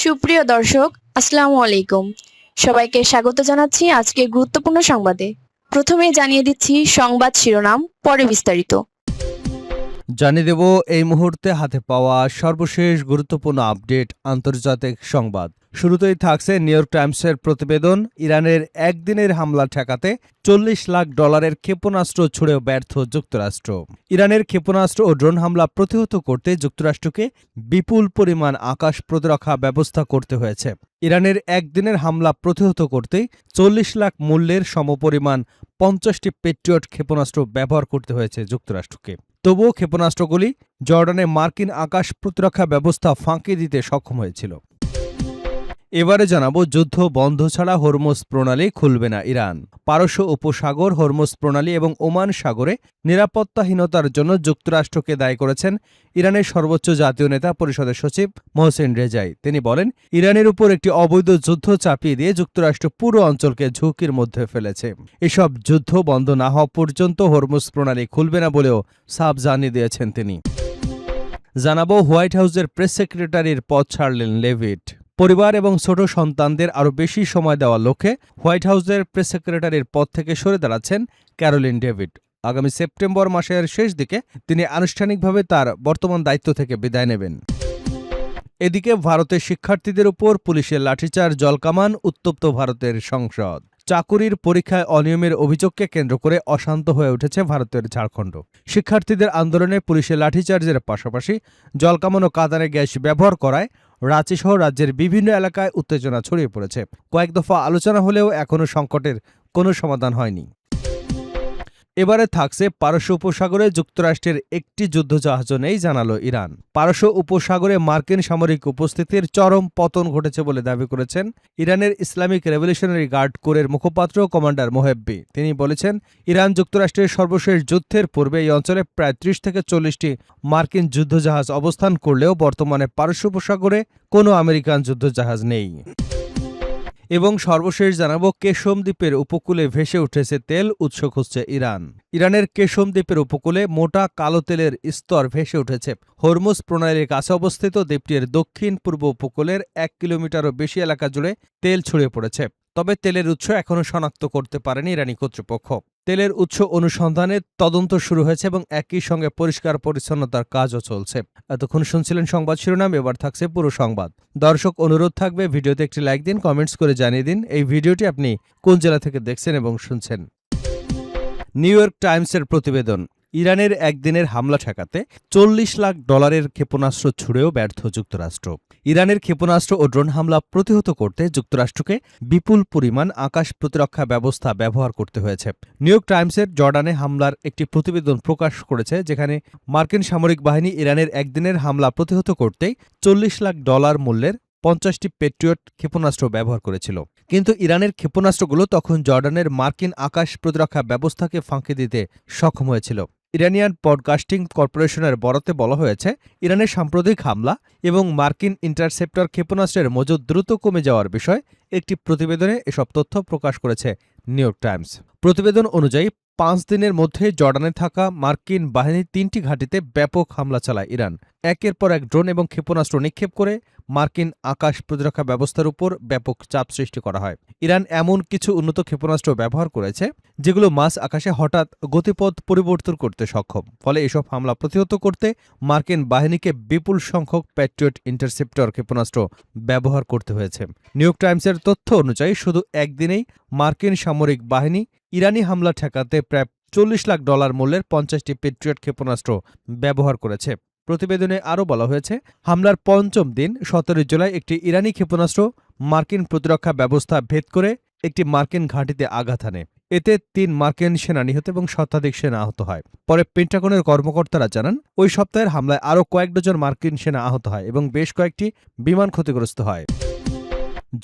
সুপ্রিয় দর্শক, আসসালামু আলাইকুম। সবাইকে স্বাগত জানাচ্ছি আজকের গুরুত্বপূর্ণ সংবাদে। প্রথমেই জানিয়ে দিচ্ছি সংবাদ শিরোনাম, পরে বিস্তারিত। জানিয়ে দেব এই মুহূর্তে হাতে পাওয়া সর্বশেষ গুরুত্বপূর্ণ আপডেট আন্তর্জাতিক সংবাদ। শুরুতেই থাকছে নিউ ইয়র্ক টাইমসের প্রতিবেদন, ইরানের একদিনের হামলা ঠেকাতে $40 লাখ ক্ষেপণাস্ত্র ছুড়েও ব্যর্থ যুক্তরাষ্ট্র। ইরানের ক্ষেপণাস্ত্র ও ড্রোন হামলা প্রতিহত করতে যুক্তরাষ্ট্রকে বিপুল পরিমাণ আকাশ প্রতিরক্ষা ব্যবস্থা করতে হয়েছে। ইরানের একদিনের হামলা প্রতিহত করতে 40 লাখ মূল্যের সমপরিমাণ 50টি পেট্রিয়ট ক্ষেপণাস্ত্র ব্যবহার করতে হয়েছে যুক্তরাষ্ট্রকে। তবুও ক্ষেপণাস্ত্রগুলি জর্ডানে মার্কিন আকাশ প্রতিরক্ষা ব্যবস্থা ফাঁকি দিতে সক্ষম হয়েছিল। এবারে জানাবো, যুদ্ধ বন্ধ ছাড়া হরমুজ প্রণালী খুলবে না ইরান। পারস্য উপসাগর, হরমুজ প্রণালী এবং ওমান সাগরে নিরাপত্তাহীনতার জন্য যুক্তরাষ্ট্রকে দায়ী করেছেন ইরানের সর্বোচ্চ জাতীয় নেতা পরিষদের সচিব মোহসেন রেজাই। তিনি বলেন, ইরানের উপর একটি অবৈধ যুদ্ধ চাপিয়ে দিয়ে যুক্তরাষ্ট্র পুরো অঞ্চলকে ঝুঁকির মধ্যে ফেলেছে। এসব যুদ্ধ বন্ধ না হওয়া পর্যন্ত হরমুজ প্রণালী খুলবে না বলেও সাফ জানিয়ে দিয়েছেন তিনি। জানাবো, হোয়াইট হাউসের প্রেস সেক্রেটারির পদ ছাড়লেন লেভিট। পরিবার এবং ছোট সন্তানদের আরও বেশি সময় দেওয়ার লক্ষ্যে হোয়াইট হাউসের প্রেস সেক্রেটারির পদ থেকে সরে দাঁড়াচ্ছেন ক্যারোলিন লেভিট। আগামী সেপ্টেম্বর মাসের শেষ দিকে তিনি আনুষ্ঠানিকভাবে তার বর্তমান দায়িত্ব থেকে বিদায় নেবেন। এদিকে ভারতের শিক্ষার্থীদের উপর পুলিশের লাঠিচার্জ, জলকামান, উত্তপ্ত ভারতের সংসদ। চাকুরির পরীক্ষায় অনিয়মের অভিযোগকে কেন্দ্র করে অশান্ত হয়ে উঠেছে ভারতের ঝাড়খণ্ড। শিক্ষার্থীদের আন্দোলনে পুলিশের লাঠিচার্জের পাশাপাশি জলকামান ও কাঁদানে গ্যাস ব্যবহার করায় রাঁচিসহ রাজ্যের বিভিন্ন এলাকায় উত্তেজনা ছড়িয়ে পড়েছে। কয়েক দফা আলোচনা হলেও এখনও সংকটের কোনো সমাধান হয়নি। এবারে থাকছে, পারস্য উপসাগরে যুক্তরাষ্ট্রের একটি যুদ্ধজাহাজও নেই জানালো ইরান। পারস্য উপসাগরে মার্কিন সামরিক উপস্থিতির চরম পতন ঘটেছে বলে দাবি করেছেন ইরানের ইসলামিক রেভলিউশনারি গার্ড কোরের মুখপাত্র কমান্ডার মোহেব্বি। তিনি বলেছেন, ইরান যুক্তরাষ্ট্রের সর্বশেষ যুদ্ধের পূর্বে এই অঞ্চলে প্রায় 30 থেকে 40টি মার্কিন যুদ্ধজাহাজ অবস্থান করলেও বর্তমানে পারস্য উপসাগরে কোনো আমেরিকান যুদ্ধজাহাজ নেই। এবং সর্বশেষ জানাবো, কেশম দ্বীপের উপকূলে ভেসে উঠেছে তেল, উৎস খুঁজছে ইরান। ইরানের কেশম দ্বীপের উপকূলে মোটা কালো তেলের স্তর ভেসে উঠেছে। হরমুজ প্রণালীর কাছে অবস্থিত দ্বীপটির দক্ষিণ পূর্ব উপকূলের 1 কিলোমিটারও বেশি এলাকা জুড়ে তেল ছড়িয়ে পড়েছে। তবে তেলের উৎস এখনও শনাক্ত করতে পারেনি ইরানি কর্তৃপক্ষ। তেলের উৎস অনুসন্ধানে তদন্ত শুরু হয়েছে এবং একই সঙ্গে পরিষ্কার পরিচ্ছন্নতার কাজও চলছে। এতক্ষণ শুনছিলেন সংবাদ শিরোনাম, এবার থাকছে পুরো সংবাদ। দর্শক, অনুরোধ থাকবে ভিডিওতে একটি লাইক দিন, কমেন্টস করে জানিয়ে দিন এই ভিডিওটি আপনি কোন জেলা থেকে দেখছেন এবং শুনছেন। নিউ ইয়র্ক টাইমসের প্রতিবেদন, ইরানের একদিনের হামলা ঠেকাতে $40 লাখ ক্ষেপণাস্ত্র ছুড়েও ব্যর্থ যুক্তরাষ্ট্র। ইরানের ক্ষেপণাস্ত্র ও ড্রোন হামলা প্রতিহত করতে যুক্তরাষ্ট্রকে বিপুল পরিমাণ আকাশ প্রতিরক্ষা ব্যবস্থা ব্যবহার করতে হয়েছে। নিউ ইয়র্ক টাইমসের জর্ডানে হামলার একটি প্রতিবেদন প্রকাশ করেছে, যেখানে মার্কিন সামরিক বাহিনী ইরানের একদিনের হামলা প্রতিহত করতে $40 লাখ মূল্যের 50টি পেট্রিয়ট ক্ষেপণাস্ত্র ব্যবহার করেছিল। কিন্তু ইরানের ক্ষেপণাস্ত্রগুলো তখন জর্ডানের মার্কিন আকাশ প্রতিরক্ষা ব্যবস্থাকে ফাঁকি দিতে সক্ষম হয়েছিল। ইরানিয়ান ব্রডকাস্টিং কর্পোরেশনের বরাতে বলা হয়েছে, ইরানের সাম্প্রতিক হামলা এবং মার্কিন ইন্টারসেপ্টর ক্ষেপণাস্ত্রের মজুদ দ্রুত কমে যাওয়ার বিষয়ে একটি প্রতিবেদনে এসব তথ্য প্রকাশ করেছে নিউ ইয়র্ক টাইমস। প্রতিবেদন অনুযায়ী 5 দিনের মধ্যে জর্ডানে থাকা মার্কিন বাহিনীর 3টি ঘাঁটিতে ব্যাপক হামলা চালায় ইরান। একের পর এক ড্রোন এবং ক্ষেপণাস্ত্র নিক্ষেপ করে মার্কিন আকাশ প্রতিরক্ষা ব্যবস্থার উপর ব্যাপক চাপ সৃষ্টি করা হয়। ইরান এমন কিছু উন্নত ক্ষেপণাস্ত্র ব্যবহার করেছে যেগুলো মাঝ আকাশে হঠাৎ গতিপথ পরিবর্তন করতে সক্ষম। ফলে এসব হামলা প্রতিহত করতে মার্কিন বাহিনীকে বিপুল সংখ্যক প্যাট্রিয়ট ইন্টারসেপ্টর ক্ষেপণাস্ত্র ব্যবহার করতে হয়েছে। নিউ ইয়র্ক টাইমসের তথ্য অনুযায়ী শুধু একদিনেই মার্কিন সামরিক বাহিনী ইরানি হামলা ঠেকাতে প্রায় $40 লাখ মূল্যের 50টি পেট্রিয়ট ক্ষেপণাস্ত্র ব্যবহার করেছে। প্রতিবেদনে আরও বলা হয়েছে, হামলার 5ম দিন 17 জুলাই একটি ইরানি ক্ষেপণাস্ত্র মার্কিন প্রতিরক্ষা ব্যবস্থা ভেদ করে একটি মার্কিন ঘাঁটিতে আঘাত হানে। এতে 3 মার্কিন সেনা নিহত এবং শতাধিক সেনা আহত হয়। পরে পেন্টাগনের কর্মকর্তারা জানান, ওই সপ্তাহের হামলায় আরও কয়েক ডজন মার্কিন সেনা আহত হয় এবং বেশ কয়েকটি বিমান ক্ষতিগ্রস্ত হয়।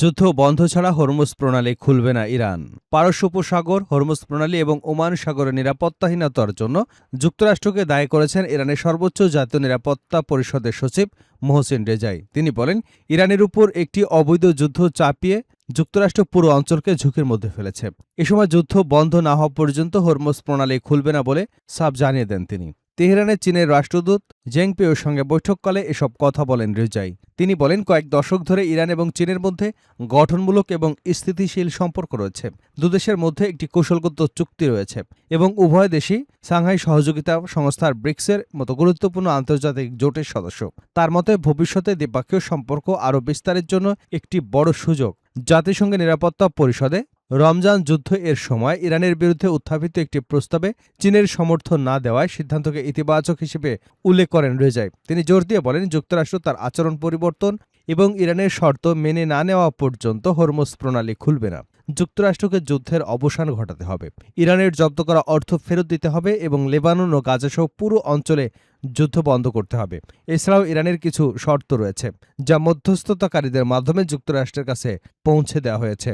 যুদ্ধ বন্ধ ছাড়া হরমুজ প্রণালী খুলবে না ইরান। পারস্য উপসাগর, হরমুজ প্রণালী এবং ওমান সাগরের নিরাপত্তাহীনতার জন্য যুক্তরাষ্ট্রকে দায়ী করেছেন ইরানের সর্বোচ্চ জাতীয় নিরাপত্তা পরিষদের সচিব মোহসেন রেজাই। তিনি বলেন, ইরানের উপর একটি অবৈধ যুদ্ধ চাপিয়ে যুক্তরাষ্ট্র পুরো অঞ্চলকে ঝুঁকির মধ্যে ফেলেছে। এ সময় যুদ্ধ বন্ধ না হওয়া পর্যন্ত হরমুজ প্রণালী খুলবে না বলে সাফ জানিয়ে দেন তিনি। তেহরানে চীনের রাষ্ট্রদূত জেংপিওর সঙ্গে বৈঠককালে এসব কথা বলেন রেজাই। তিনি বলেন, কয়েক দশক ধরে ইরান এবং চীনের মধ্যে গঠনমূলক এবং স্থিতিশীল সম্পর্ক রয়েছে। দুদেশের মধ্যে একটি কৌশলগত চুক্তি রয়েছে এবং উভয় দেশই সাংহাই সহযোগিতা সংস্থার ব্রিক্সের মতো গুরুত্বপূর্ণ আন্তর্জাতিক জোটের সদস্য। তার মতে ভবিষ্যতে দ্বিপক্ষীয় সম্পর্ক আরও বিস্তারের জন্য একটি বড় সুযোগ। জাতিসংঘের নিরাপত্তা পরিষদে রমজান যুদ্ধ এর সময় ইরানের বিরুদ্ধে উত্থাপিত একটি প্রস্তাবে চীনের সমর্থন না দেওয়ায় সিদ্ধান্তকে ইতিবাচক হিসেবে উল্লেখ করেন রেজাই। তিনি জোর দিয়ে বলেন, যুক্তরাষ্ট্র তার আচরণ পরিবর্তন এবং ইরানের শর্ত মেনে না নেওয়া পর্যন্ত হরমুজ প্রণালী খুলবে না। যুক্তরাষ্ট্রকে যুদ্ধের অবসান ঘটাতে হবে, ইরানের জব্দ করা অর্থ ফেরত দিতে হবে এবং লেবানন ও গাজাসহ পুরো অঞ্চলে যুদ্ধ বন্ধ করতে হবে। এছাড়াও ইরানের কিছু শর্ত রয়েছে যা মধ্যস্থতাকারীদের মাধ্যমে যুক্তরাষ্ট্রের কাছে পৌঁছে দেওয়া হয়েছে।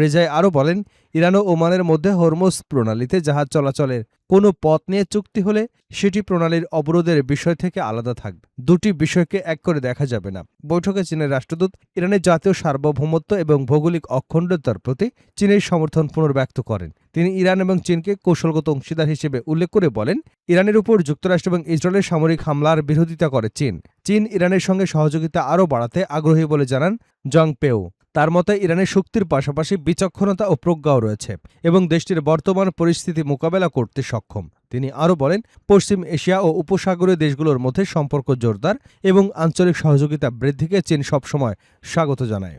রেজাই আরও বলেন, ইরান ও ওমানের মধ্যে হরমুজ প্রণালীতে জাহাজ চলাচলের কোনো পথ নিয়ে চুক্তি হলে সেটি প্রণালীর অবরোধের বিষয় থেকে আলাদা থাকবে। দুটি বিষয়কে এক করে দেখা যাবে না। বৈঠকে চীনের রাষ্ট্রদূত ইরানের জাতীয় সার্বভৌমত্ব এবং ভৌগোলিক অখণ্ডতার প্রতি চীনের সমর্থন পুনর্ব্যক্ত করেন। তিনি ইরান এবং চীনকে কৌশলগত অংশীদার হিসেবে উল্লেখ করে বলেন, ইরানের উপর যুক্তরাষ্ট্র এবং ইসরায়েলের সামরিক হামলার বিরোধিতা করে চীন ইরানের সঙ্গে সহযোগিতা আরও বাড়াতে আগ্রহী বলে জানান জংপেও। তার মতে ইরানের শক্তির পাশাপাশি বিচক্ষণতা ও প্রজ্ঞাও রয়েছে এবং দেশটির বর্তমান পরিস্থিতি মোকাবেলা করতে সক্ষম। তিনি আরও বলেন, পশ্চিম এশিয়া ও উপসাগরীয় দেশগুলোর মধ্যে সম্পর্ক জোরদার এবং আঞ্চলিক সহযোগিতা বৃদ্ধিকে চীন সবসময় স্বাগত জানায়।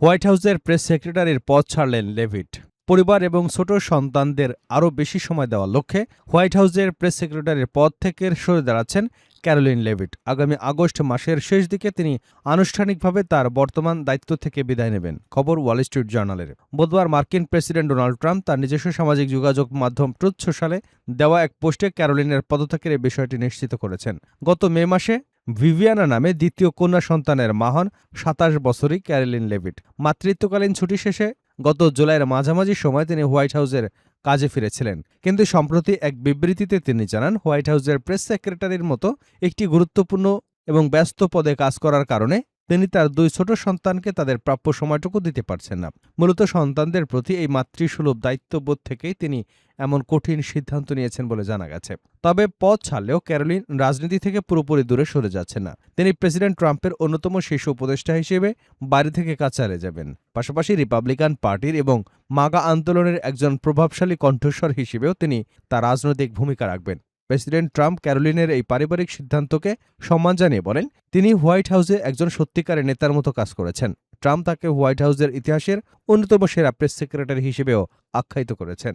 হোয়াইট হাউসের প্রেস সেক্রেটারির পদ ছাড়লেন লেভিট। পরিবার এবং ছোট সন্তানদের আরও বেশি সময় দেওয়ার লক্ষ্যে হোয়াইট হাউসের প্রেস সেক্রেটারির পদ থেকে সরে দাঁড়াচ্ছেন ক্যারোলিন লেভিট। আগামী আগস্ট মাসের শেষ দিকে তিনি আনুষ্ঠানিকভাবে তার বর্তমান দায়িত্ব থেকে বিদায় নেবেন। খবর ওয়াল স্ট্রিট জার্নালের। বুধবার মার্কিন প্রেসিডেন্ট ডোনাল্ড ট্রাম্প তার নিজস্ব সামাজিক যোগাযোগ মাধ্যম ট্রুথ সোশ্যালে দেওয়া এক পোস্টে ক্যারোলিনের পদত্যাগের এই বিষয়টি নিশ্চিত করেছেন। গত মে মাসে ভিভিয়ানা নামে দ্বিতীয় কন্যা সন্তানের মা হন ২৭ বছরী ক্যারোলিন লেভিট। মাতৃত্বকালীন ছুটি শেষে গত জুলাইয়ের মাঝামাঝি সময় তিনি হোয়াইট হাউসের কাজে ফিরেছিলেন। কিন্তু সম্প্রতি এক বিবৃতিতে তিনি জানান, হোয়াইট হাউসের প্রেস সেক্রেটারির মতো একটি গুরুত্বপূর্ণ এবং ব্যস্ত পদে কাজ করার কারণে তিনি তার দুই ছোট সন্তানকে তাদের প্রাপ্য সময়টুকু দিতে পারছেন না। মূলত সন্তানদের প্রতি এই মাতৃসুলভ দায়িত্ববোধ থেকেই তিনি এমন কঠিন সিদ্ধান্ত নিয়েছেন বলে জানা গেছে। তবে পদ ছাড়লেও ক্যারোলিন রাজনীতি থেকে পুরোপুরি দূরে সরে যাচ্ছেন না। তিনি প্রেসিডেন্ট ট্রাম্পের অন্যতম শীর্ষ উপদেষ্টা হিসেবে বাইরে থেকে কাজ চালিয়ে যাবেন। পাশাপাশি রিপাবলিকান পার্টির এবং মাগা আন্দোলনের একজন প্রভাবশালী কণ্ঠস্বর হিসেবেও তিনি তার রাজনৈতিক ভূমিকা রাখবেন। প্রেসিডেন্ট ট্রাম্প ক্যারোলিনের এই পারিবারিক সিদ্ধান্তকে সম্মান জানিয়ে বলেন, তিনি হোয়াইট হাউসে একজন সত্যিকারের নেতার মতো কাজ করেছেন। ট্রাম্প তাকে হোয়াইট হাউসের ইতিহাসের অন্যতম সেরা প্রেস সেক্রেটারি হিসেবেও আখ্যায়িত করেছেন।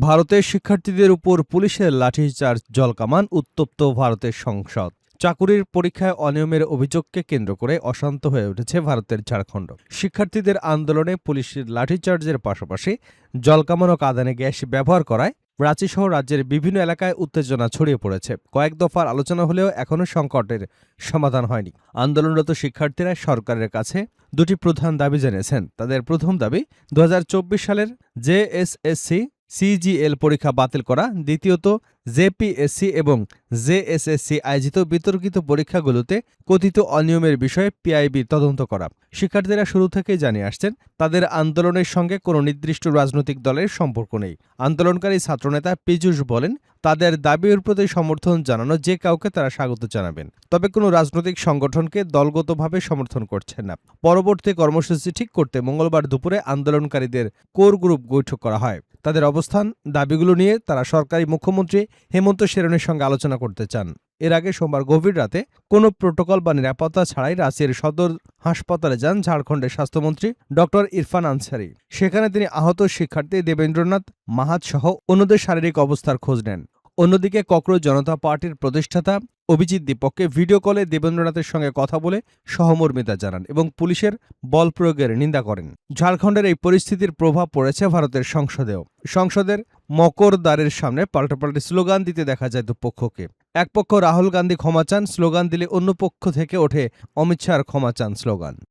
ভারতের শিক্ষার্থীদের উপর পুলিশের লাঠিচার্জ, জলকামান, উত্তপ্ত ভারতের সংসদ। চাকুরির পরীক্ষায় অনিয়মের অভিযোগকে কেন্দ্র করে অশান্ত হয়ে উঠেছে ভারতের ঝাড়খণ্ড। শিক্ষার্থীদের আন্দোলনে পুলিশের লাঠিচার্জের পাশাপাশি জলকামান ও কাঁদানে গ্যাস ব্যবহার করায় রাঁচিসহ রাজ্যের বিভিন্ন এলাকায় উত্তেজনা ছড়িয়ে পড়েছে। কয়েক দফার আলোচনা হলেও এখনও সংকটের সমাধান হয়নি। আন্দোলনরত শিক্ষার্থীরা সরকারের কাছে দুটি প্রধান দাবি জানিয়েছেন। তাদের প্রথম দাবি ২০২৪ সালের জেএসএসসি সিজিএল পরীক্ষা বাতিল করা, দ্বিতীয়ত জেপিএসসি এবং জেএসএসসি আয়োজিত বিতর্কিত পরীক্ষাগুলোতে কথিত অনিয়মের বিষয়ে পিআইবি তদন্ত করা। শিক্ষার্থীরা শুরু থেকেই জানিয়ে আসছেন, তাদের আন্দোলনের সঙ্গে কোনো নির্দিষ্ট রাজনৈতিক দলের সম্পর্ক নেই। আন্দোলনকারী ছাত্রনেতা পীযূষ বলেন, তাদের দাবির প্রতি সমর্থন জানানো যে কাউকে তারা স্বাগত জানাবেন, তবে কোনো রাজনৈতিক সংগঠনকে দলগতভাবে সমর্থন করছেন না। পরবর্তী কর্মসূচি ঠিক করতে মঙ্গলবার দুপুরে আন্দোলনকারীদের কোর গ্রুপ বৈঠক করা হয়। তাদের অবস্থান, দাবিগুলো নিয়ে তারা সরকারি মুখ্যমন্ত্রী হেমন্ত সোরেনের সঙ্গে আলোচনা করতে চান। এর আগে সোমবার গভীর রাতে কোনো প্রোটোকল বা নিরাপত্তা ছাড়াই রাঁচির সদর হাসপাতালে যান ঝাড়খণ্ডের স্বাস্থ্যমন্ত্রী ডক্টর ইরফান আনসারি। সেখানে তিনি আহত শিক্ষার্থী দেবেন্দ্রনাথ মাহাত সহ অন্যদের শারীরিক অবস্থার খোঁজ নেন। অন্যদিকে ককরোচ জনতা পার্টির প্রতিষ্ঠাতা অভিজিৎ দীপককে ভিডিও কলে দেবেন্দ্রনাথের সঙ্গে কথা বলে সহমর্মিতা জানান এবং পুলিশের বল প্রয়োগের নিন্দা করেন। ঝাড়খণ্ডের এই পরিস্থিতির প্রভাব পড়েছে ভারতের সংসদেও। সংসদের মকরদ্বারের সামনে পাল্টাপাল্টি স্লোগান দিতে দেখা যায় দুপক্ষকে। এক পক্ষ রাহুল গান্ধী ক্ষমা চান স্লোগান দিলে অন্য পক্ষ থেকে ওঠে অমিত শাহর ক্ষমা চান স্লোগান।